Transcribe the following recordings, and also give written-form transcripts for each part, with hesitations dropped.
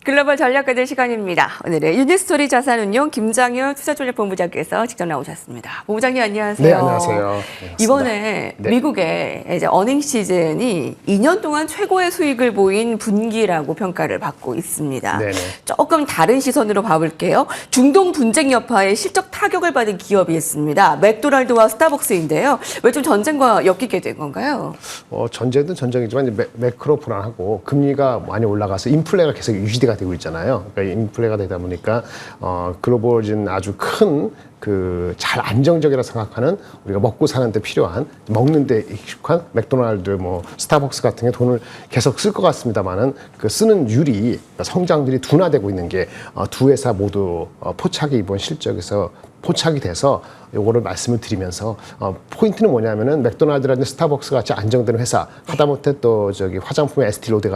글로벌 전략가들 시간입니다. 오늘은 유니스토리 자산운용 김장현 투자전략본부장께서 직접 나오셨습니다. 본부장님 안녕하세요. 네, 안녕하세요. 이번에 네. 미국의 이제 어닝 시즌이 2년 동안 최고의 수익을 보인 분기라고 평가를 받고 있습니다. 네네. 조금 다른 시선으로 봐볼게요. 중동 분쟁 여파에 실적 타격을 받은 기업이 있습니다. 맥도날드와 스타벅스인데요. 왜 좀 전쟁과 엮이게 된 건가요? 전쟁은 전쟁이지만 이제 매크로 불안하고 금리가 많이 올라가서 인플레가 계속 유지가 되고 있잖아요. 그러니까 인플레가 되다 보니까 글로벌진 아주 큰 잘 안정적이라 생각하는 우리가 먹고 사는데 필요한 먹는데 익숙한 맥도날드, 스타벅스 같은 게 돈을 계속 쓸 것 같습니다만은 그 쓰는 율이 성장률이 둔화되고 있는 게 두 회사 모두 포착이 이번 실적에서 포착이 돼서 요거를 말씀을 드리면서 포인트는 뭐냐면은 맥도날드라든지 스타벅스 같이 안정되는 회사 하다못해 또 화장품의 에스티로더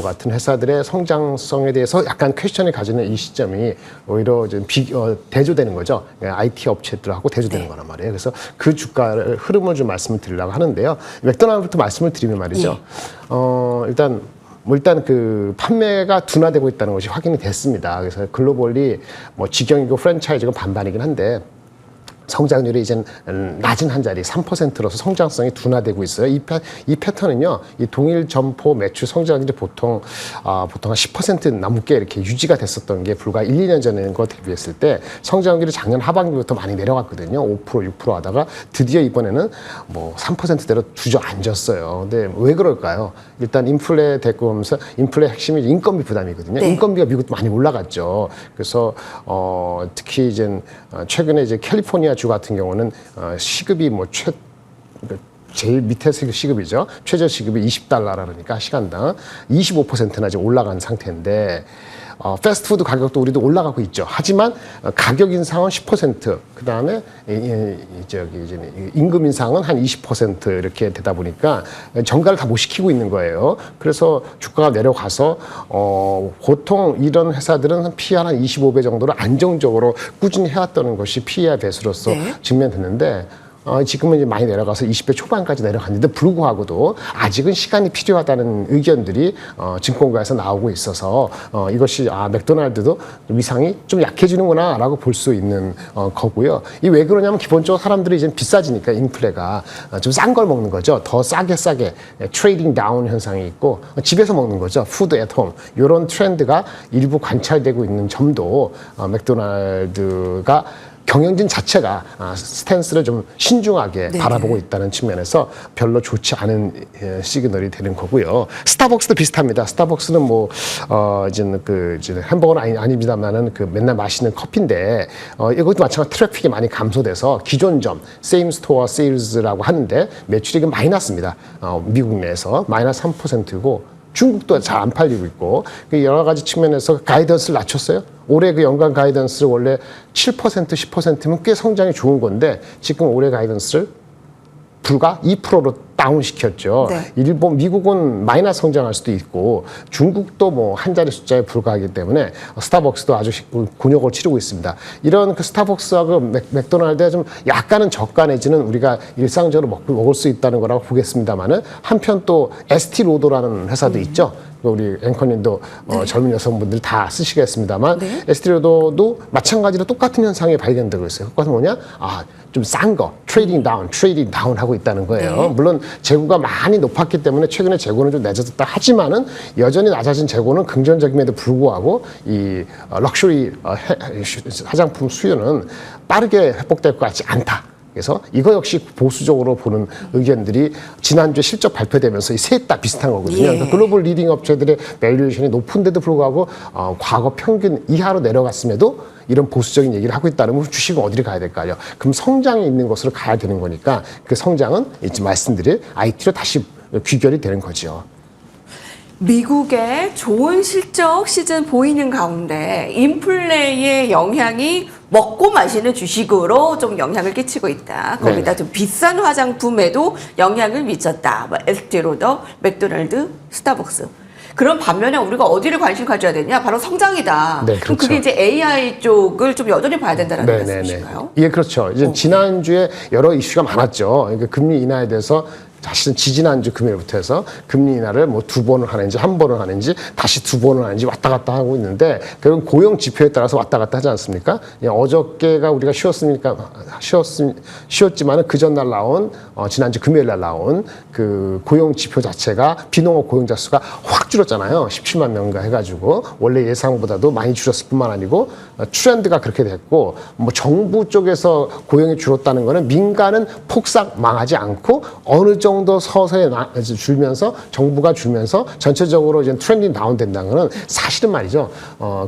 같은 회사들의 성장성에 대해서 약간 퀘스천을 가지는 이 시점이 오히려 좀 대조되는 거죠. IT 업체들하고 대조되는 거란 말이에요. 그래서 그 주가를 흐름을 좀 말씀을 드리려고 하는데요. 맥도날드부터 말씀을 드리면 말이죠. 일단 그 판매가 둔화되고 있다는 것이 확인이 됐습니다. 그래서 글로벌리 직영이고 프랜차이즈가 반반이긴 한데 성장률이 이제 낮은 한 자리 3%로서 성장성이 둔화되고 있어요. 이 패턴은요, 이 동일 점포 매출 성장률이 보통 한 10% 넘게 이렇게 유지가 됐었던 게 불과 1, 2년 전에 거 대비했을 때 성장률이 작년 하반기부터 많이 내려갔거든요. 5%, 6% 하다가 드디어 이번에는 3%대로 주저앉았어요. 근데 왜 그럴까요? 일단 인플레 되고 하면서 인플레 핵심이 인건비 부담이거든요. 네. 인건비가 미국도 많이 올라갔죠. 그래서 특히 이제 최근에 이제 캘리포니아 주 같은 경우는 시급이 제일 밑에 시급이죠. 최저 시급이 $20라 그러니까 시간당 25%나 이제 올라간 상태인데 패스트푸드 가격도 우리도 올라가고 있죠. 하지만 가격 인상은 10%, 그 다음에 임금 인상은 한 20% 이렇게 되다 보니까 정가를 다 못 시키고 있는 거예요. 그래서 주가가 내려가서 보통 이런 회사들은 PER 한 25배 정도를 안정적으로 꾸준히 해왔다는 것이 PER 배수로서 증명됐는데 지금은 이제 많이 내려가서 20배 초반까지 내려갔는데 불구하고도 아직은 시간이 필요하다는 의견들이 증권가에서 나오고 있어서 이것이 맥도날드도 위상이 좀 약해지는구나 라고 볼 수 있는 거고요. 이 왜 그러냐면 기본적으로 사람들이 이제 비싸지니까 인플레가 좀 싼 걸 먹는 거죠. 더 싸게 트레이딩 다운 현상이 있고 집에서 먹는 거죠. 푸드 앳 홈 이런 트렌드가 일부 관찰되고 있는 점도 맥도날드가 경영진 자체가 스탠스를 좀 신중하게 바라보고 있다는 측면에서 별로 좋지 않은 시그널이 되는 거고요. 스타벅스도 비슷합니다. 스타벅스는 이제 햄버거는 아닙니다만은 맨날 마시는 커피인데 이것도 마찬가지로 트래픽이 많이 감소돼서 기존 점 세임 스토어 세일즈라고 하는데 매출이 마이너스입니다. 미국 내에서 마이너스 3%고 중국도 잘 안 팔리고 있고 여러 가지 측면에서 가이던스를 낮췄어요. 올해 그 연간 가이던스를 원래 7%, 10%면 꽤 성장이 좋은 건데 지금 올해 가이던스를 불과 2%로 다운시켰죠. 네. 미국은 마이너스 성장할 수도 있고 중국도 한 자리 숫자에 불과하기 때문에 스타벅스도 아주 곤욕을 치르고 있습니다. 이런 그 스타벅스하고 맥도날드에 좀 약간은 저가 내지는 우리가 일상적으로 먹을 수 있다는 거라고 보겠습니다만은 한편 또 에스티로더라는 회사도 있죠. 우리 앵커님도 젊은 여성분들 다 쓰시겠습니다만 에스티로더도 마찬가지로 똑같은 현상이 발견되고 있어요. 그것은 뭐냐? 좀 싼 거, 트레이딩 다운 하고 있다는 거예요. 물론 재고가 많이 높았기 때문에 최근에 재고는 좀 낮아졌다 하지만은 여전히 낮아진 재고는 긍정적임에도 불구하고 이 럭셔리 화장품 수요는 빠르게 회복될 것 같지 않다. 그래서 이거 역시 보수적으로 보는 의견들이 지난주에 실적 발표되면서 이 셋 다 비슷한 거거든요. 그러니까 글로벌 리딩 업체들의 밸류에이션이 높은데도 불구하고 과거 평균 이하로 내려갔음에도 이런 보수적인 얘기를 하고 있다면 주식은 어디를 가야 될까요? 그럼 성장이 있는 곳으로 가야 되는 거니까 그 성장은 이제 말씀드릴 IT로 다시 귀결이 되는 거죠. 미국의 좋은 실적 시즌 보이는 가운데 인플레의 영향이 먹고 마시는 주식으로 좀 영향을 끼치고 있다. 거기다 좀 비싼 화장품에도 영향을 미쳤다. 에스티로더, 맥도날드, 스타벅스. 그런 반면에 우리가 어디를 관심 가져야 되냐? 바로 성장이다. 네, 그렇죠. 그럼 그게 이제 AI 쪽을 좀 여전히 봐야 된다는 말씀이신가요? 예, 그렇죠. 이제 지난주에 여러 이슈가 많았죠. 그러니까 금리 인하에 대해서 사실은 지지난주 금요일부터 해서 금리 인하를 뭐 2번을 하는지 1번을 하는지 다시 2번을 하는지 왔다 갔다 하고 있는데 결국 고용 지표에 따라서 왔다 갔다 하지 않습니까? 어저께가 우리가 쉬었지만은 그 전날 나온 지난주 금요일 날 나온 그 고용 지표 자체가 비농업 고용자 수가 확 줄었잖아요. 17만 명가 해가지고 원래 예상보다도 많이 줄었을 뿐만 아니고 트렌드가 그렇게 됐고 뭐 정부 쪽에서 고용이 줄었다는 거는 민간은 폭삭 망하지 않고 어느 정도 서서히 줄면서 정부가 줄면서 전체적으로 이제 트렌딩 다운 된다는 거는 사실은 말이죠.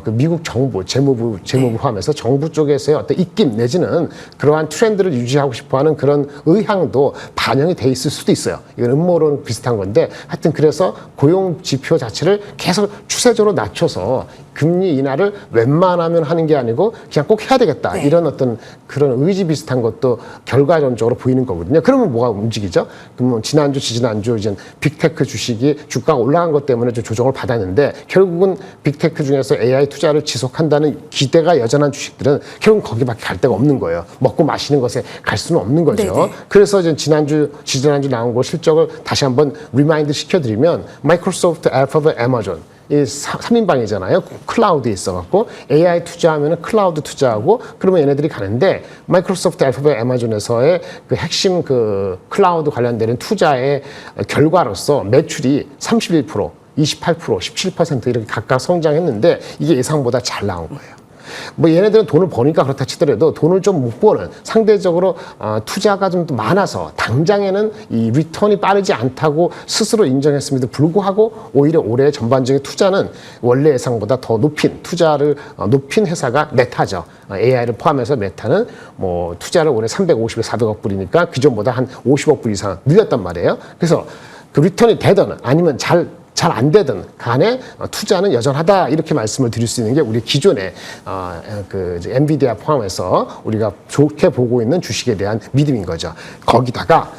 그 미국 정부 재무부 포함해서 정부 쪽에서의 어떤 입김 내지는 그러한 트렌드를 유지하고 싶어하는 그런 의향도 반영이 돼 있을 수도 있어요. 이건 음모론 비슷한 건데 하여튼 그래서 고용 지표 자체를 계속 추세적으로 낮춰서 금리 인하를 웬만하면 하는 게 아니고 그냥 꼭 해야 되겠다. 네. 이런 어떤 그런 의지 비슷한 것도 결과론적으로 보이는 거거든요. 그러면 뭐가 움직이죠? 그러면 지난주 이제 빅테크 주식이 주가가 올라간 것 때문에 좀 조정을 받았는데 결국은 빅테크 중에서 AI 투자를 지속한다는 기대가 여전한 주식들은 결국은 거기밖에 갈 데가 없는 거예요. 먹고 마시는 것에 갈 수는 없는 거죠. 네네. 그래서 이제 지난주 나온 거 실적을 다시 한번 리마인드 시켜드리면 마이크로소프트, 알파벳, 애마존 이 3인방이잖아요. 클라우드에 있어갖고 AI 투자하면 클라우드 투자하고 그러면 얘네들이 가는데 마이크로소프트, 알파벳, 애마존에서의 그 핵심 그 클라우드 관련되는 투자의 결과로서 매출이 31%, 28%, 17% 이렇게 각각 성장했는데 이게 예상보다 잘 나온 거예요. 뭐 얘네들은 돈을 버니까 그렇다 치더라도 돈을 좀 못 버는 상대적으로 투자가 좀 많아서 당장에는 이 리턴이 빠르지 않다고 스스로 인정했음에도 불구하고 오히려 올해 전반적인 투자는 원래 예상보다 더 높인 투자를 높인 회사가 메타죠. AI를 포함해서 메타는 뭐 투자를 올해 350에 400억 불이니까 기존보다 한 50억 불 이상 늘렸단 말이에요. 그래서 그 리턴이 되든 아니면 잘 안 되든 간에 투자는 여전하다 이렇게 말씀을 드릴 수 있는 게 우리 기존의 그 이제 엔비디아 포함해서 우리가 좋게 보고 있는 주식에 대한 믿음인 거죠. 거기다가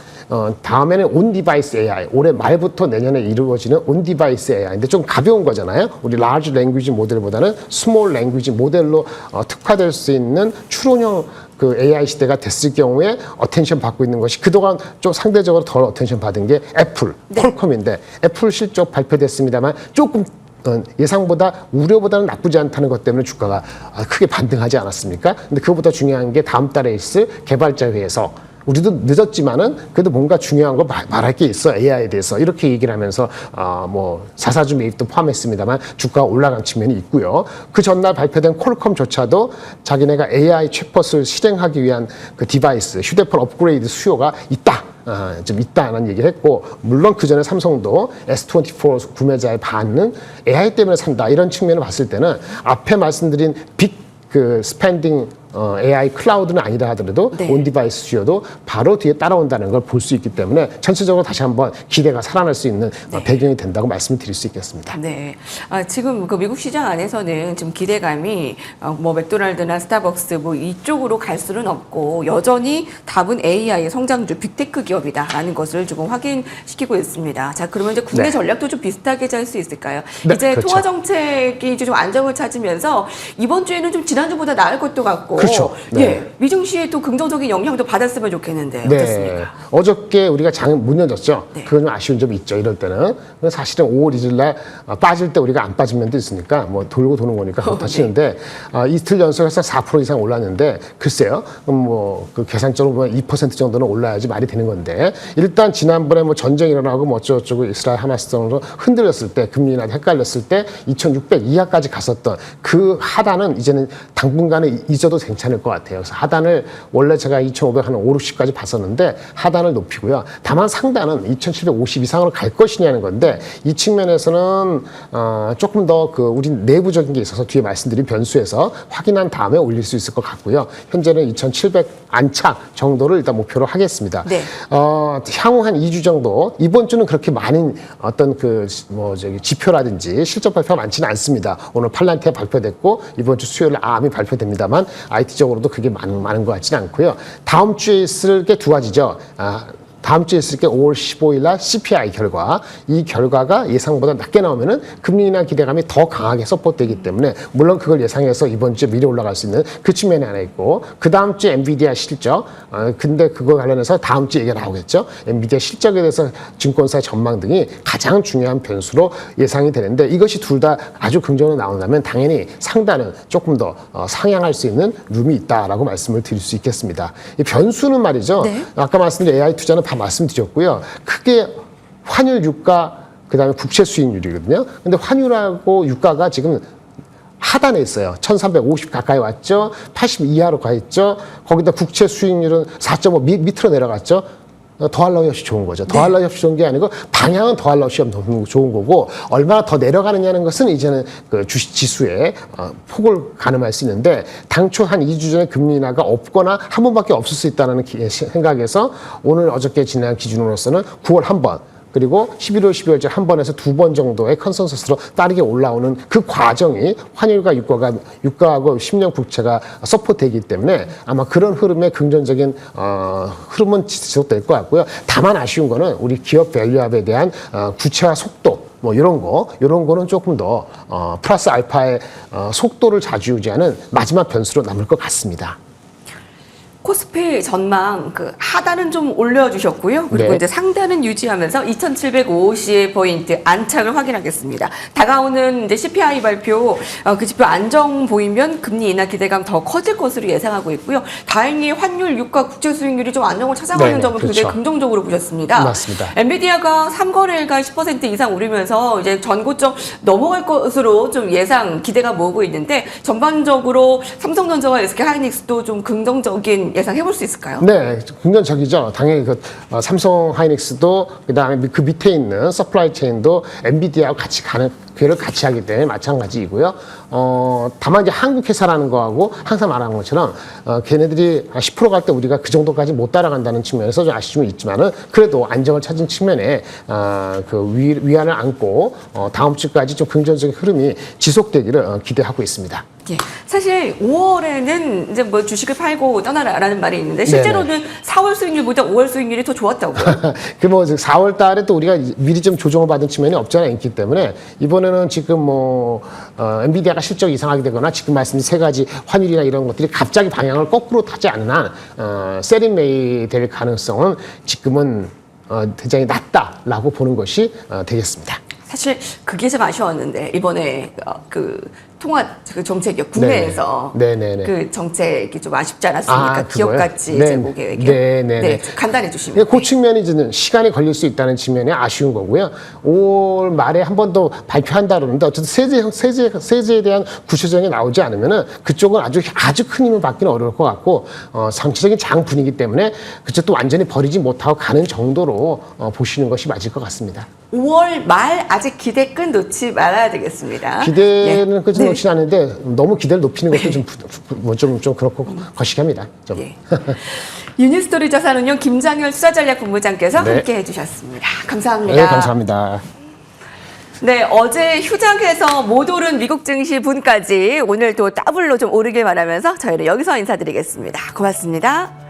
다음에는 온디바이스 AI, 올해 말부터 내년에 이루어지는 온디바이스 AI인데 좀 가벼운 거잖아요. 우리 라지 랭귀지 모델보다는 스몰 랭귀지 모델로 특화될 수 있는 추론형 그 AI 시대가 됐을 경우에 어텐션 받고 있는 것이 그동안 좀 상대적으로 덜 어텐션 받은 게 애플, 퀄컴인데 애플 실적 발표됐습니다만 조금 예상보다 우려보다는 나쁘지 않다는 것 때문에 주가가 크게 반등하지 않았습니까? 근데 그것보다 중요한 게 다음 달에 있을 개발자 회에서 우리도 늦었지만은 그래도 뭔가 중요한 거 말할 게 있어 AI에 대해서 이렇게 얘기를 하면서 뭐 사사주 매입도 포함했습니다만 주가가 올라간 측면이 있고요. 그 전날 발표된 퀄컴조차도 자기네가 AI 챗봇을 실행하기 위한 그 디바이스 휴대폰 업그레이드 수요가 있다. 좀 있다는 얘기를 했고 물론 그 전에 삼성도 S24 구매자의 반은 AI 때문에 산다 이런 측면을 봤을 때는 앞에 말씀드린 빅 그 스펜딩 AI 클라우드는 아니다 하더라도 네. 온디바이스 수요도 바로 뒤에 따라온다는 걸 볼 수 있기 때문에 전체적으로 다시 한번 기대가 살아날 수 있는 배경이 된다고 말씀을 드릴 수 있겠습니다. 네. 지금 그 미국 시장 안에서는 지금 기대감이 뭐 맥도날드나 스타벅스 뭐 이쪽으로 갈 수는 없고 여전히 답은 AI의 성장주 빅테크 기업이다라는 것을 조금 확인시키고 있습니다. 자, 그러면 이제 국내 네. 전략도 좀 비슷하게 짤 수 있을까요? 네, 이제 그렇죠. 통화 정책이 이제 좀 안정을 찾으면서 이번 주에는 좀 지난주보다 나을 것도 같고 그렇죠. 네. 예, 미증시에 또 긍정적인 영향도 받았으면 좋겠는데 어떻습니까? 어저께 우리가 장 문 열었죠. 네. 그건 좀 아쉬운 점이 있죠. 이럴 때는. 사실은 5월 1일 날 빠질 때 우리가 안 빠진 면도 있으니까 뭐 돌고 도는 거니까 그렇다 치는데 이틀 연속해서 4% 이상 올랐는데 글쎄요. 뭐 그 계산적으로 보면 2% 정도는 올라야지 말이 되는 건데 일단 지난번에 뭐 전쟁이 일어나고 뭐 어쩌고저쩌고 이스라엘 하마스 정도 흔들렸을 때 금리 인하 헷갈렸을 때 2,600 이하까지 갔었던 그 하단은 이제는 당분간은 잊어도 괜찮을 것 같아요. 그래서 하단을 원래 제가 2,500 한 5, 60까지 봤었는데 하단을 높이고요. 다만 상단은 2,750 이상으로 갈 것이냐는 건데 이 측면에서는 조금 더 그 우리 내부적인 게 있어서 뒤에 말씀드린 변수에서 확인한 다음에 올릴 수 있을 것 같고요. 현재는 2,700 안착 정도를 일단 목표로 하겠습니다. 네. 향후 한 2주 정도 이번 주는 그렇게 많은 어떤 그 뭐 저기 지표라든지 실적 발표가 많지는 않습니다. 오늘 팔란티아 발표됐고 이번 주 수요일 암이 발표됩니다만 IT적으로도 그게 많은 것 같지는 않고요. 다음 주에 있을 게 두 가지죠. 다음 주에 있을 게 5월 15일 날 CPI 결과, 이 결과가 예상보다 낮게 나오면은 금리 인하 기대감이 더 강하게 서포트되기 때문에 물론 그걸 예상해서 이번 주에 미리 올라갈 수 있는 그 측면이 하나 있고, 그 다음 주에 엔비디아 실적, 근데 그거 관련해서 다음 주에 얘기가 나오겠죠. 엔비디아 실적에 대해서 증권사의 전망 등이 가장 중요한 변수로 예상이 되는데, 이것이 둘 다 아주 긍정으로 나온다면 당연히 상단은 조금 더 상향할 수 있는 룸이 있다라고 말씀을 드릴 수 있겠습니다. 이 변수는 말이죠. 네. 아까 말씀드린 AI 투자는 다 말씀드렸고요. 크게 환율, 유가, 그다음에 국채 수익률이거든요. 근데 환율하고 유가가 지금 하단에 있어요. 1350 가까이 왔죠. 80 이하로 가 있죠. 거기다 국채 수익률은 4.5 밑으로 내려갔죠. 더할 나위 없이 좋은 거죠. 더할 나위 없이 좋은 게 아니고 방향은 더할 나위 없이 너무 좋은 거고, 얼마나 더 내려가느냐는 것은 이제는 그 주식 지수의 폭을 가늠할 수 있는데, 당초 한 2주 전에 금리 인하가 없거나 한 번밖에 없을 수 있다는 생각에서 오늘 어저께 지난 기준으로서는 9월 한 번, 그리고 11월, 12월째 한 번에서 두 번 정도의 컨센서스로 빠르게 올라오는 그 과정이 환율과 유가하고 10년 국채가 서포트되기 때문에 아마 그런 흐름의 긍정적인 흐름은 지속될 것 같고요. 다만 아쉬운 거는 우리 기업 밸류업에 대한 구체화 속도, 뭐 이런 거는 조금 더 플러스 알파의 속도를 좌지우지하는 마지막 변수로 남을 것 같습니다. 코스피 전망 그 하단은 좀 올려주셨고요. 그리고 네. 이제 상단은 유지하면서 2,750포인트 안착을 확인하겠습니다. 다가오는 이제 CPI 발표, 그 지표 안정 보이면 금리 인하 기대감 더 커질 것으로 예상하고 있고요. 다행히 환율, 유가, 국채 수익률이 좀 안정을 찾아가는 네네, 점을 굉장히 그렇죠. 긍정적으로 보셨습니다. 맞습니다. 엔비디아가 3거래일간 10% 이상 오르면서 이제 전고점 넘어갈 것으로 좀 예상 기대가 모으고 있는데, 전반적으로 삼성전자와 SK 하이닉스도 좀 긍정적인 예상해볼 수 있을까요? 네, 긍정적이죠. 당연히 삼성 하이닉스도, 그다음에 그 밑에 있는 서플라이 체인도 엔비디아와 같이 가는 기회를 같이 하기 때문에 마찬가지이고요. 다만 이제 한국 회사라는 거하고 항상 말하는 것처럼 걔네들이 10% 갈 때 우리가 그 정도까지 못 따라간다는 측면에서 좀 아쉬움이 있지만은, 그래도 안정을 찾은 측면에 그 위안을 안고 다음 주까지 좀 긍정적인 흐름이 지속되기를 기대하고 있습니다. 예. 사실 5월에는 이제 뭐 주식을 팔고 떠나라라는 말이 있는데, 실제로는 4월 수익률보다 5월 수익률이 더 좋았다고요. 그 뭐 4월 달에 또 우리가 미리 좀 조정을 받은 측면이 없지 않아 있기 때문에, 이번에는 지금 뭐 엔비디아가 실적이 이상하게 되거나 지금 말씀드린 세 가지 환율이나 이런 것들이 갑자기 방향을 거꾸로 타지 않는 한 세린메이 될 가능성은 지금은 굉장히 낮다라고 보는 것이 되겠습니다. 사실 그게 좀 아쉬웠는데, 이번에 그 통화 그 정책이요, 국내에서 네네네. 그 정책이 좀 아쉽지 않았습니까? 기업 그거요? 가치 네. 제고 계획이요. 네네네. 네, 간단해 주시면. 그 측면이 이제 시간이 걸릴 수 있다는 측면이 아쉬운 거고요. 5월 말에 한 번 더 발표한다 그러는데, 어쨌든 세제에 대한 구체적이 나오지 않으면은 그쪽은 아주 큰 힘을 받기는 어려울 것 같고, 장기적인 장 분위기 때문에 그쪽도 완전히 버리지 못하고 가는 정도로 보시는 것이 맞을 것 같습니다. 5월 말 아직 기대 끈 놓지 말아야 되겠습니다. 기대는 끄지 네. 놓지 않는데 너무 기대를 높이는 것도 좀 그렇고 거시기합니다. 좀. 예. 유니스토리 자산운용 김장열 투자전략본부장께서 네. 함께 해주셨습니다. 감사합니다. 네, 감사합니다. 네, 어제 휴장해서 못 오른 미국 증시 분까지 오늘 또 더블로 좀 오르길 바라면서 저희는 여기서 인사드리겠습니다. 고맙습니다.